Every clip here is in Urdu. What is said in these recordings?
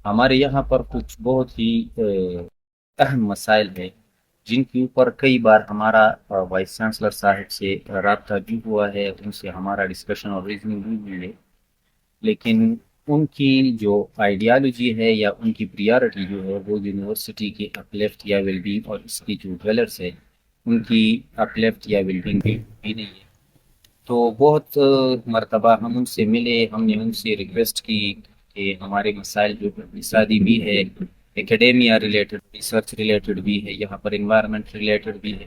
ہمارے یہاں پر کچھ بہت ہی اہم مسائل ہیں جن کے اوپر کئی بار ہمارا وائس چانسلر صاحب سے رابطہ بھی ہوا ہے، ان سے ہمارا ڈسکشن اور ریزننگ بھی ہوئی ہے، لیکن ان کی جو آئیڈیالوجی ہے یا ان کی پریارٹی جو ہے وہ یونیورسٹی کی اپلیفٹ یا ویلبینگ اور اس کی جو ڈویلرس ہے ان کی اپلیفٹ یا ویلبینگ بھی نہیں ہے۔ تو بہت مرتبہ ہم ان سے ملے، ہم نے ان سے ریکویسٹ کی کہ ہمارے مسائل جو اقتصادی بھی ہے، ایکیڈیمیا ریلیٹڈ، ریسرچ ریلیٹڈ بھی ہے، یہاں پر انوائرمنٹ ریلیٹڈ بھی ہے،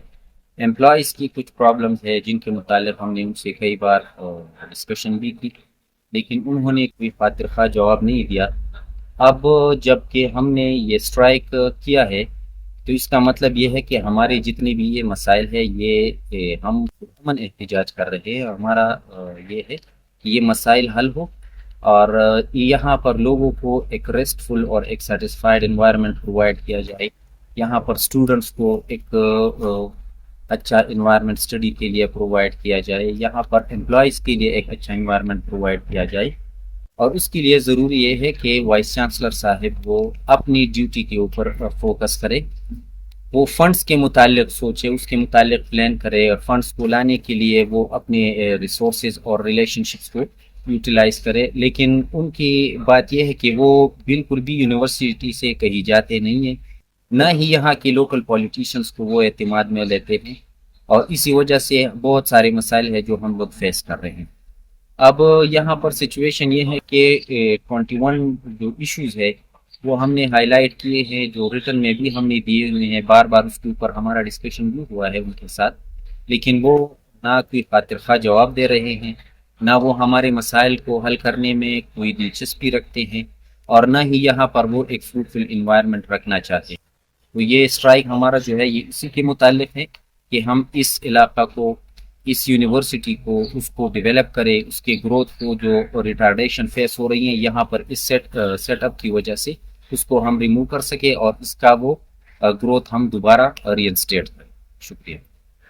امپلائیز کی کچھ پرابلمز ہے جن کے متعلق ہم نے ان سے کئی بار ڈسکشن بھی کی، لیکن انہوں نے کوئی خاطر خواہ جواب نہیں دیا۔ اب جب کہ ہم نے یہ اسٹرائک کیا ہے تو اس کا مطلب یہ ہے کہ ہمارے جتنے بھی یہ مسائل ہے یہ ہم عموماً احتجاج کر رہے ہیں۔ ہمارا یہ ہے کہ یہ مسائل حل ہو اور یہاں پر لوگوں کو ایک ریسٹفل اور ایک سیٹسفائیڈ انوائرمنٹ پرووائڈ کیا جائے، یہاں پر اسٹوڈنٹس کو ایک اچھا انوائرمنٹ اسٹڈی کے لیے پرووائڈ کیا جائے، یہاں پر امپلائیز کے لیے ایک اچھا انوائرمنٹ پرووائڈ کیا جائے، اور اس کے لیے ضروری یہ ہے کہ وائس چانسلر صاحب وہ اپنی ڈیوٹی کے اوپر فوکس کرے، وہ فنڈز کے متعلق سوچے، اس کے متعلق پلان کرے، اور فنڈز کو لانے کے لیے وہ اپنے ریسورسز اور ریلیشن شپس کو یوٹیلائز کرے۔ لیکن ان کی بات یہ ہے کہ وہ بالکل بھی یونیورسٹی سے کہیں جاتے نہیں ہیں، نہ ہی یہاں کے لوکل پولیٹیشنز کو وہ اعتماد میں لیتے ہیں، اور اسی وجہ سے بہت سارے مسائل ہیں جو ہم لوگ فیس کر رہے ہیں۔ اب یہاں پر سچویشن یہ ہے کہ 21 جو ایشوز ہے وہ ہم نے ہائی لائٹ کیے ہیں، جو ریٹن میں بھی ہم نے دیے ہوئے ہیں، بار بار اس کے اوپر ہمارا ڈسکشن بھی ہوا ہے ان کے ساتھ، لیکن وہ نہ کوئی خاطر خواہ جواب دے رہے ہیں، نہ وہ ہمارے مسائل کو حل کرنے میں کوئی دلچسپی رکھتے ہیں، اور نہ ہی یہاں پر وہ ایک فروٹفل انوائرمنٹ رکھنا چاہتے ہیں۔ تو یہ اسٹرائک ہمارا جو ہے یہ اسی کے متعلق ہے کہ ہم اس علاقہ کو، اس یونیورسٹی کو، اس کو ڈیولپ کرے، اس کے گروتھ کو جو ریٹارڈیشن فیس ہو رہی ہیں یہاں پر اس سیٹ اپ کی وجہ سے اس کو ہم ریموو کر سکے، اور اس کا وہ گروتھ ہم دوبارہ ری انسٹیٹ کریں۔ شکریہ۔